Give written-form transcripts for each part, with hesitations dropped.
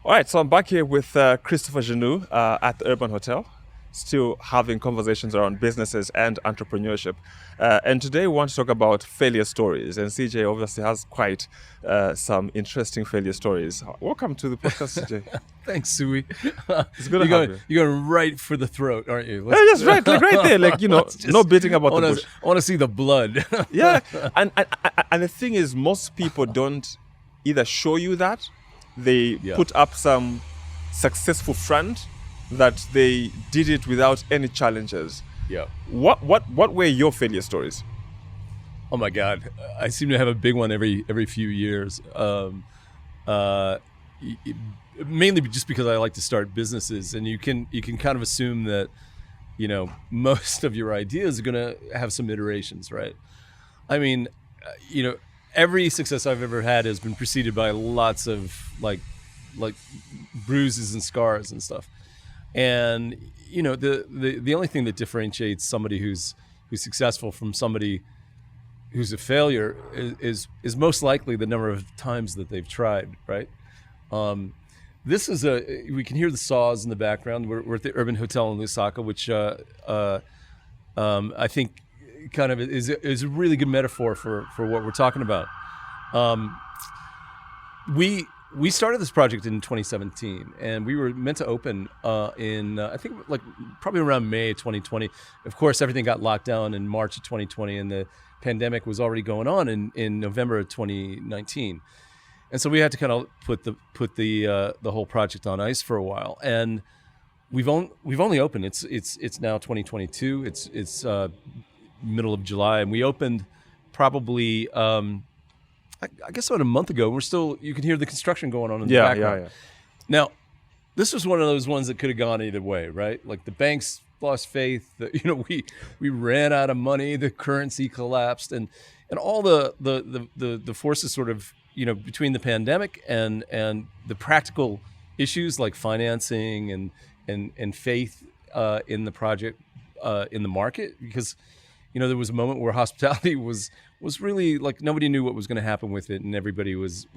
All right, so I'm back here with Christopher Jannou at the Urban Hotel, still having conversations around businesses and entrepreneurship. And today we want to talk about failure stories. And CJ obviously has quite some interesting failure stories. Welcome to the podcast, CJ. Thanks, Suwi. It's good to have you. You're going right for the throat, aren't you? Yeah, just right there, no beating about the bush. I want to see the blood. Yeah, and the thing is, most people don't either show you that. They put up some successful front that they did it without any challenges. Yeah. What were your failure stories? Oh my God, I seem to have a big one every few years. Mainly just because I like to start businesses, and you can kind of assume that most of your ideas are going to have some iterations, right? I mean, every success I've ever had has been preceded by lots of like bruises and scars and stuff. And the only thing that differentiates somebody who's successful from somebody who's a failure is most likely the number of times that they've tried, right? This is we can hear the saws in the background. We're at the Urban Hotel in Lusaka, which I think kind of is a really good metaphor for what we're talking about. We started this project in 2017, and we were meant to open in I think probably around May 2020. Of course, everything got locked down in March of 2020, and the pandemic was already going on in November of 2019. And so we had to kind of put the whole project on ice for a while. And we've only opened. It's now 2022. It's middle of July, and we opened probably I guess about a month ago. You can hear the construction going on in the background. Yeah. Now, this was one of those ones that could have gone either way, right? Like the banks lost faith. We ran out of money. The currency collapsed, and all the forces sort of between the pandemic and the practical issues like financing and faith in the project in the market, because there was a moment where hospitality was really like nobody knew what was going to happen with it, and everybody was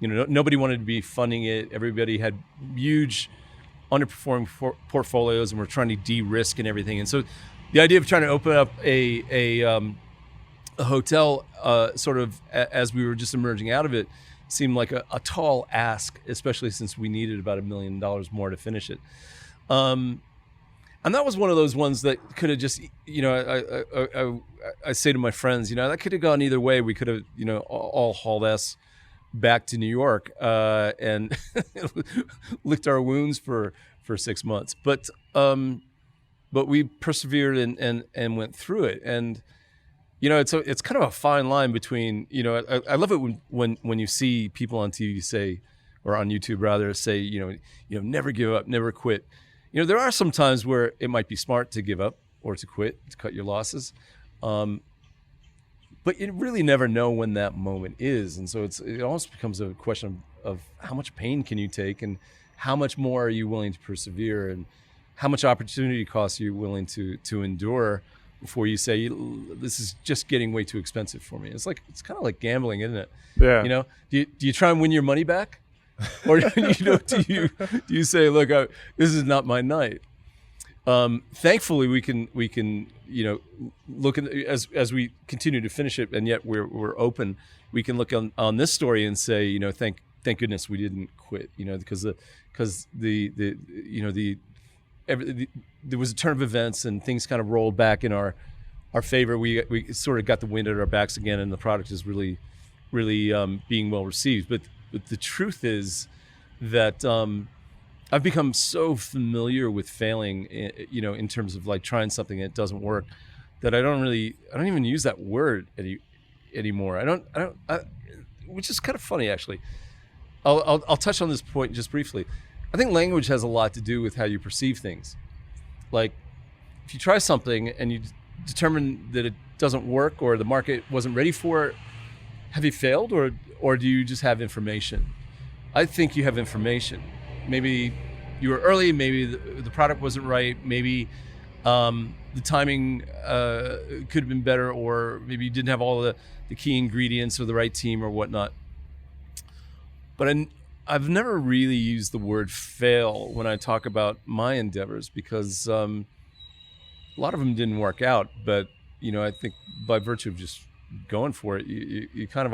nobody wanted to be funding it. Everybody had huge underperforming portfolios, and we're trying to de-risk and everything. And so the idea of trying to open up a hotel sort of as we were just emerging out of it seemed like a tall ask, especially since we needed about $1 million more to finish it. And that was one of those ones that could have just, I say to my friends, that could have gone either way. We could have, all hauled ass back to New York and licked our wounds for 6 months. But we persevered and went through it. And it's kind of a fine line between, I love it when you see people on TV say, or on YouTube rather, say, never give up, never quit. There are some times where it might be smart to give up or to quit, to cut your losses. But you really never know when that moment is. And so it almost becomes a question of how much pain can you take, and how much more are you willing to persevere, and how much opportunity cost are you willing to endure before you say, this is just getting way too expensive for me. It's kind of like gambling, isn't it? Yeah. Do you try and win your money back? Or do you say, look, this is not my night? Thankfully, we can look at as we continue to finish it, and yet we're open. We can look on this story and say, thank goodness we didn't quit. Because there was a turn of events, and things kind of rolled back in our favor. We sort of got the wind at our backs again, and the product is really being well received. But the truth is that I've become so familiar with failing, in terms of like trying something and it doesn't work, that I don't even use that word anymore. I don't, which is kind of funny actually. I'll touch on this point just briefly. I think language has a lot to do with how you perceive things. Like if you try something and you determine that it doesn't work, or the market wasn't ready for it, have you failed, or do you just have information? I think you have information. Maybe you were early, maybe the product wasn't right, maybe the timing could have been better, or maybe you didn't have all the key ingredients or the right team or whatnot. But I've never really used the word fail when I talk about my endeavors because a lot of them didn't work out. But I think by virtue of just going for it, you kind of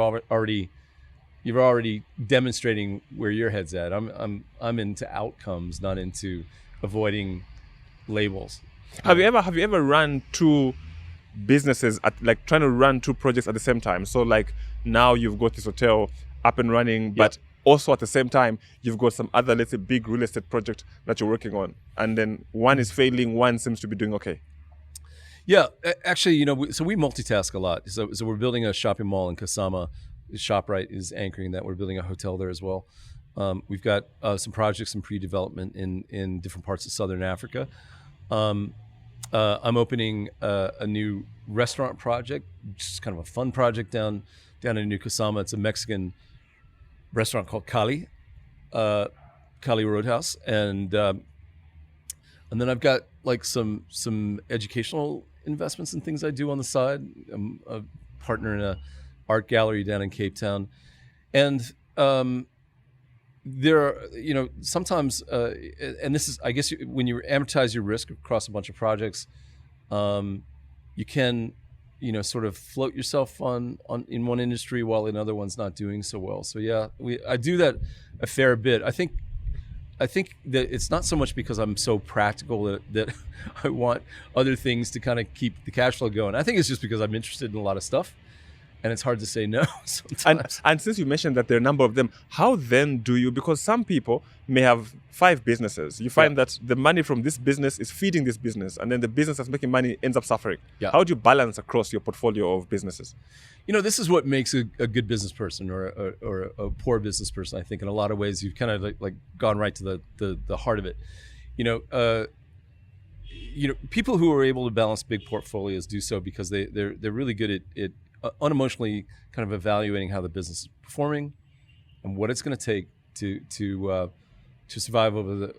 you're already demonstrating where your head's at. I'm into outcomes, not into avoiding labels. Have you ever run two businesses like trying to run two projects at the same time? So like now you've got this hotel up and running, but also at the same time you've got some other, let's say, big real estate project that you're working on, and then one is failing, one seems to be doing okay. Yeah, actually, so we multitask a lot. So we're building a shopping mall in Kasama. ShopRite is anchoring that. We're building a hotel there as well. We've got some projects in pre-development in different parts of Southern Africa. I'm opening a new restaurant project, just kind of a fun project down in New Kasama. It's a Mexican restaurant called Kali Roadhouse, and then I've got like some educational investments and things I do on the side. I'm a partner in a art gallery down in Cape Town, and there are, sometimes, and this is, I guess, when you amortize your risk across a bunch of projects, you can, sort of float yourself on in one industry while in other one's not doing so well. So yeah, I do that a fair bit. I think that it's not so much because I'm so practical that I want other things to kind of keep the cash flow going. I think it's just because I'm interested in a lot of stuff, and it's hard to say no sometimes. And since you mentioned that there are a number of them, how then do you, because some people may have 5 businesses, you find that the money from this business is feeding this business, and then the business that's making money ends up suffering. Yeah. How do you balance across your portfolio of businesses? This is what makes a good business person or a poor business person, I think. In a lot of ways, you've kind of like gone right to the heart of it. People who are able to balance big portfolios do so because they're really good at unemotionally kind of evaluating how the business is performing and what it's going to take to survive over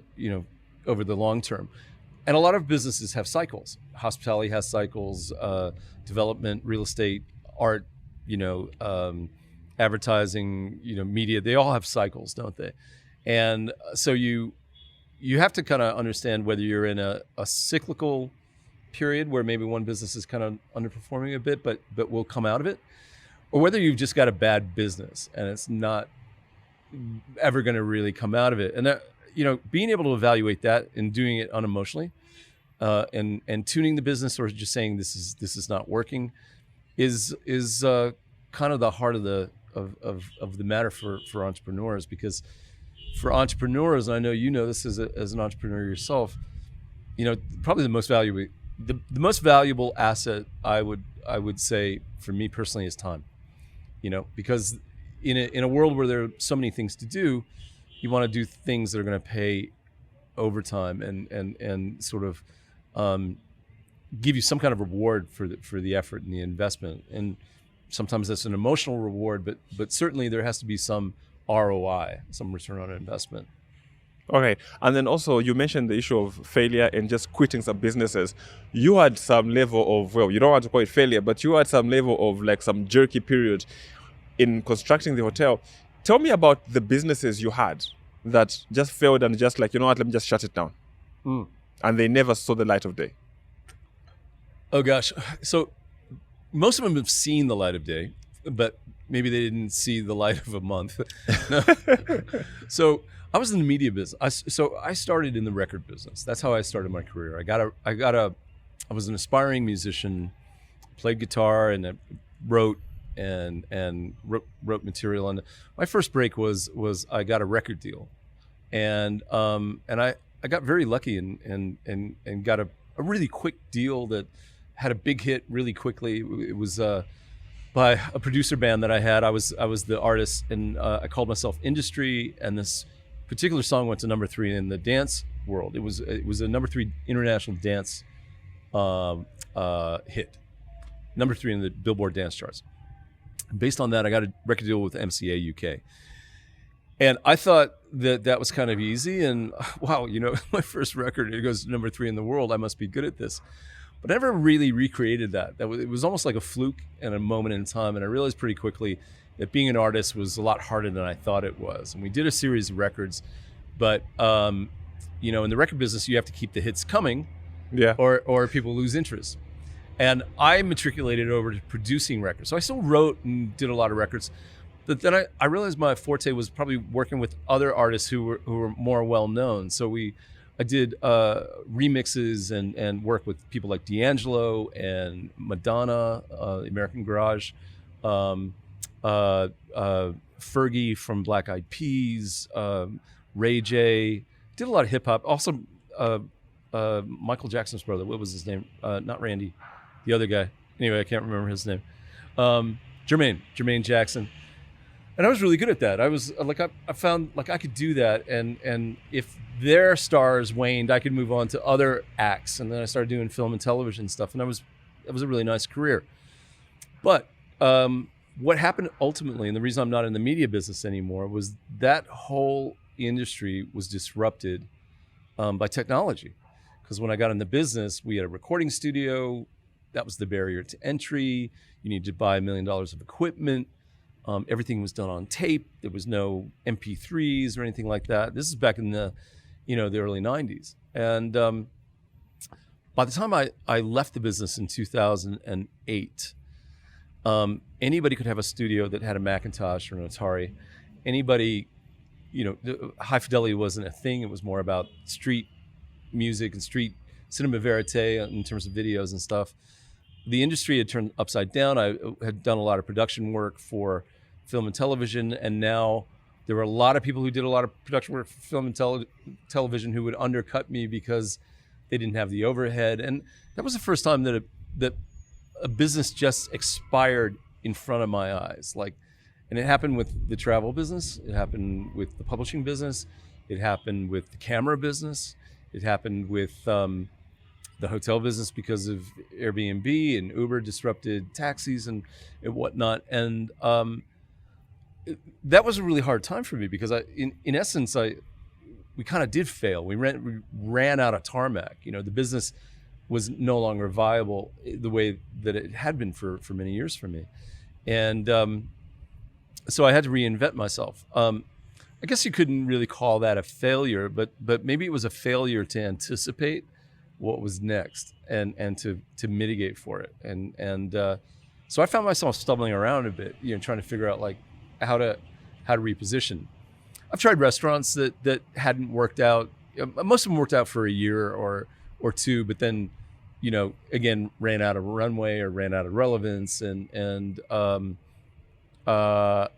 the long term. And a lot of businesses have cycles. Hospitality has cycles, development, real estate, art, advertising, media, they all have cycles, don't they? And so you have to kind of understand whether you're in a cyclical period where maybe one business is kind of underperforming a bit, but will come out of it, or whether you've just got a bad business and it's not ever going to really come out of it. And that, being able to evaluate that and doing it unemotionally, and tuning the business, or just saying this is not working, is kind of the heart of the matter for entrepreneurs. Because for entrepreneurs, and I know this as an entrepreneur yourself, probably the most valuable asset I would say for me personally is time. Because in a world where there are so many things to do, you want to do things that are going to pay over time and sort of give you some kind of reward for the effort and the investment. And sometimes that's an emotional reward, but certainly there has to be some ROI, some return on investment. Okay, and then also you mentioned the issue of failure and just quitting some businesses. You had some level of, well, you don't want to call it failure, but you had some level of like some jerky period in constructing the hotel. Tell me about the businesses you had that just failed and just like, let me just shut it down. And they never saw the light of day. Oh gosh. So most of them have seen the light of day, but maybe they didn't see the light of a month. So I was in the media business. I started in the record business. That's how I started my career. I was an aspiring musician, played guitar and wrote material. And my first break was I got a record deal, and I got very lucky and got a really quick deal that had a big hit really quickly. It was by a producer band that I had. I was the artist, and I called myself Industry, and this particular song went to number 3 in the dance world. It was a number 3 international dance hit, number 3 in the Billboard dance charts. Based on that, I got a record deal with MCA UK. And I thought that was kind of easy, and wow, my first record, it goes to number 3 in the world. I must be good at this. but I never really recreated that. It was almost like a fluke and a moment in time. And I realized pretty quickly that being an artist was a lot harder than I thought it was. And we did a series of records, but in the record business, you have to keep the hits coming, or people lose interest. And I matriculated over to producing records. So I still wrote and did a lot of records, but then I realized my forte was probably working with other artists who were more well known. So I did remixes and work with people like D'Angelo and Madonna, American Garage, Fergie from Black Eyed Peas, Ray J. Did a lot of hip hop. Also, Michael Jackson's brother. What was his name? Not Randy, the other guy. Anyway, I can't remember his name. Jermaine Jackson. And I was really good at that. I was like, I found like I could do that, and if their stars waned, I could move on to other acts, and then I started doing film and television stuff, and that was a really nice career. But what happened ultimately, and the reason I'm not in the media business anymore, was that whole industry was disrupted by technology. Because when I got in the business, we had a recording studio. That was the barrier to entry. You needed to buy $1 million of equipment. Everything was done on tape. There was no MP3s or anything like that. This is back in the early 90s. And by the time I left the business in 2008, anybody could have a studio that had a Macintosh or an Atari. Anybody, high fidelity wasn't a thing. It was more about street music and street cinema verite in terms of videos and stuff. The industry had turned upside down. I had done a lot of production work for film and television, and now there were a lot of people who did a lot of production work for film and television who would undercut me because they didn't have the overhead. And that was the first time that a business just expired in front of my eyes. And it happened with the travel business. It happened with the publishing business. It happened with the camera business. It happened with the hotel business because of Airbnb and Uber disrupted taxis and whatnot. And that was a really hard time for me because in essence, we kind of did fail. We ran out of tarmac. The business was no longer viable the way that it had been for many years for me. And so I had to reinvent myself. I guess you couldn't really call that a failure, but maybe it was a failure to anticipate what was next and to mitigate for it. And so I found myself stumbling around a bit, trying to figure out how to reposition. I've tried restaurants that hadn't worked out. Most of them worked out for a year or two, but then, again, ran out of runway or ran out of relevance. And I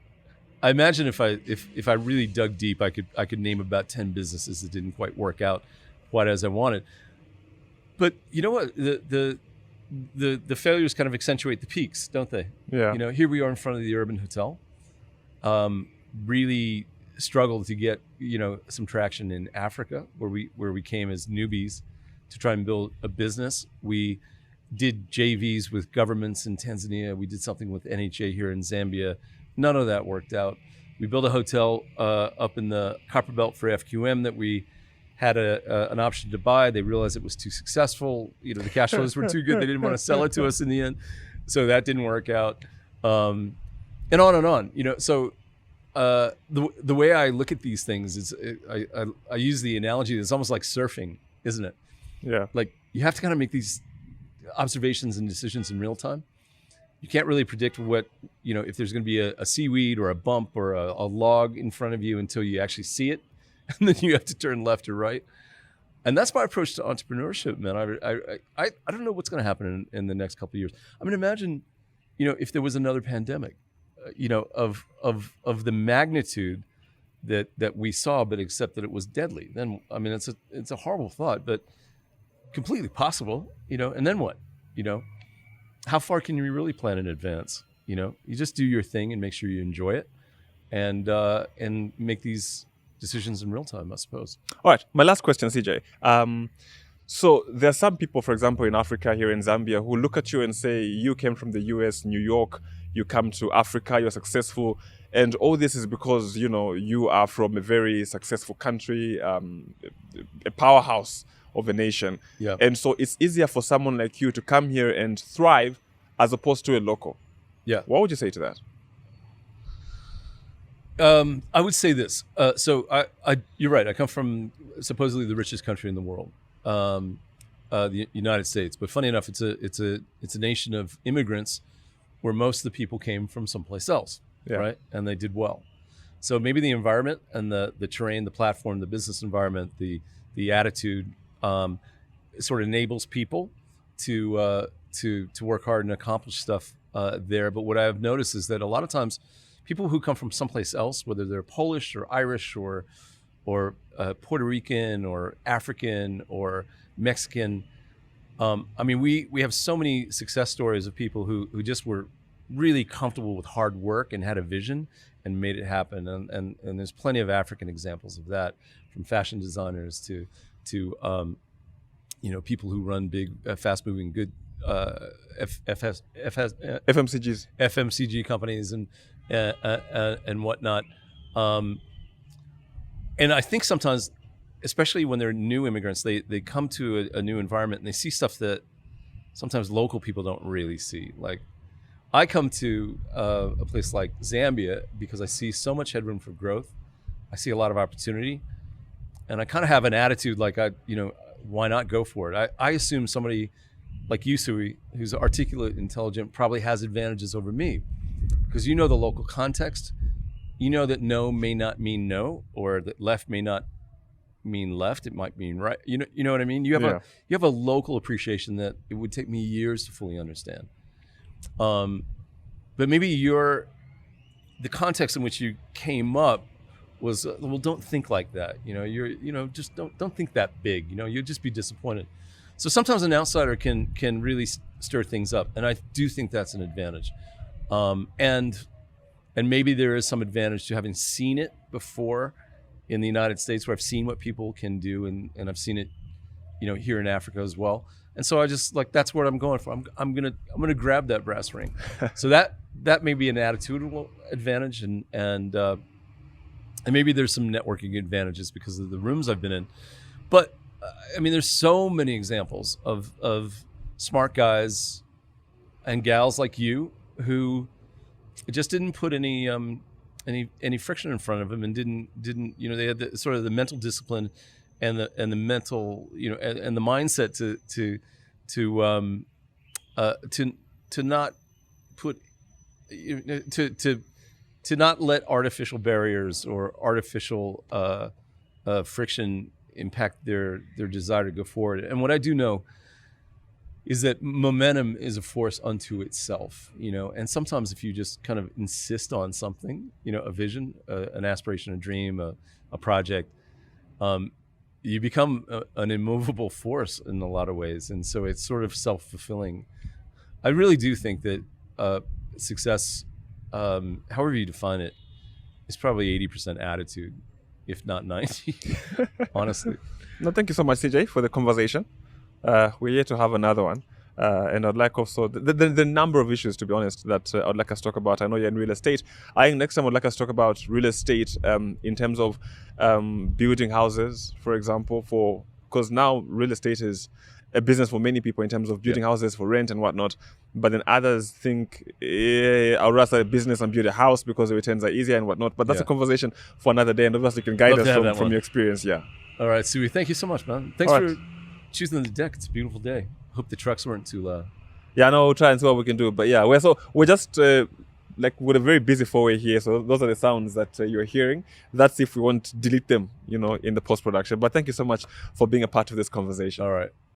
imagine if I really dug deep, I could name about 10 businesses that didn't quite work out quite as I wanted. But you know what? The failures kind of accentuate the peaks, don't they? Yeah. Here we are in front of the Urban Hotel. Really struggled to get some traction in Africa, where we came as newbies to try and build a business. We did JVs with governments in Tanzania. We did something with NHA here in Zambia. None of that worked out. We built a hotel up in the Copper Belt for FQM that we had an option to buy. They realized it was too successful. The cash flows were too good. They didn't want to sell it to us in the end. So that didn't work out. And on and on. So the way I look at these things is I use the analogy that it's almost like surfing, isn't it? Yeah. You have to kind of make these observations and decisions in real time. You can't really predict what, if there's going to be a seaweed or a bump or a log in front of you until you actually see it. And then you have to turn left or right. And that's my approach to entrepreneurship, man. I don't know what's going to happen in the next couple of years. I mean, imagine, if there was another pandemic, of the magnitude that we saw, but except that it was deadly. Then, I mean, it's a horrible thought, but completely possible, and then what? How far can you really plan in advance? You just do your thing and make sure you enjoy it and make these decisions in real time, I suppose. All right. My last question, CJ. So there are some people, for example, in Africa, here in Zambia, who look at you and say, you came from the US, New York, you come to Africa, you're successful. And all this is because, you are from a very successful country, a powerhouse of a nation. Yeah. And so it's easier for someone like you to come here and thrive as opposed to a local. Yeah. What would you say to that? I would say this. So you're right. I come from supposedly the richest country in the world, the United States. But funny enough, it's a nation of immigrants, where most of the people came from someplace else, right? And they did well. So maybe the environment and the terrain, the platform, the business environment, the attitude, sort of enables people to work hard and accomplish stuff there. But what I've noticed is that a lot of times, people who come from someplace else, whether they're Polish or Irish or Puerto Rican or African or Mexican, I mean, we have so many success stories of people who just were really comfortable with hard work and had a vision and made it happen. And there's plenty of African examples of that, from fashion designers to people who run big, fast-moving, good FMCG companies and whatnot. And I think sometimes, especially when they're new immigrants, they come to a new environment and they see stuff that sometimes local people don't really see. Like, I come to a place like Zambia because I see so much headroom for growth. I see a lot of opportunity, and I kind of have an attitude like, why not go for it? I assume somebody like you, Suwi, who's articulate, intelligent, probably has advantages over me, because you know the local context. You know that no may not mean no, or that left may not mean left. It might mean right. You know what I mean? You have a local appreciation that it would take me years to fully understand. But maybe the context in which you came up was, well, don't think like that. Just don't think that big. You'll just be disappointed. So sometimes an outsider can really stir things up, and I do think that's an advantage. And maybe there is some advantage to having seen it before in the United States, where I've seen what people can do, and I've seen it, here in Africa as well. And so I just that's what I'm going for. I'm gonna grab that brass ring. So that may be an attitudinal advantage, and maybe there's some networking advantages because of the rooms I've been in. But I mean, there's so many examples of smart guys and gals like you who just didn't put any friction in front of them, and didn't they had the, sort of the mental discipline and the mental and the mindset to not put to not let artificial barriers or artificial friction impact their desire to go forward. And what I do know is that momentum is a force unto itself, and sometimes if you just kind of insist on something, a vision, an aspiration, a dream, a project, you become an immovable force in a lot of ways. And so it's sort of self-fulfilling. I really do think that success, however you define it, is probably 80% attitude, if not 90, honestly. No, thank you so much, CJ, for the conversation. We're here to have another one. And I'd like also the number of issues, to be honest, that I'd like us to talk about. I know you're in real estate. I think next time I'd like us to talk about real estate in terms of building houses, for example, because now real estate is a business for many people in terms of building houses for rent and whatnot. But then others think, I'll rather a business and build a house because the returns are easier and whatnot. But that's a conversation for another day, and obviously you can guide us from your experience. Yeah. All right, Suwi, thank you so much, man. Thanks for choosing the deck. It's a beautiful day. Hope the trucks weren't too loud. Yeah, no, we'll try and see what we can do. But yeah, we're just with a very busy four-way here. So those are the sounds that you're hearing. That's if we won't delete them, in the post-production. But thank you so much for being a part of this conversation. All right.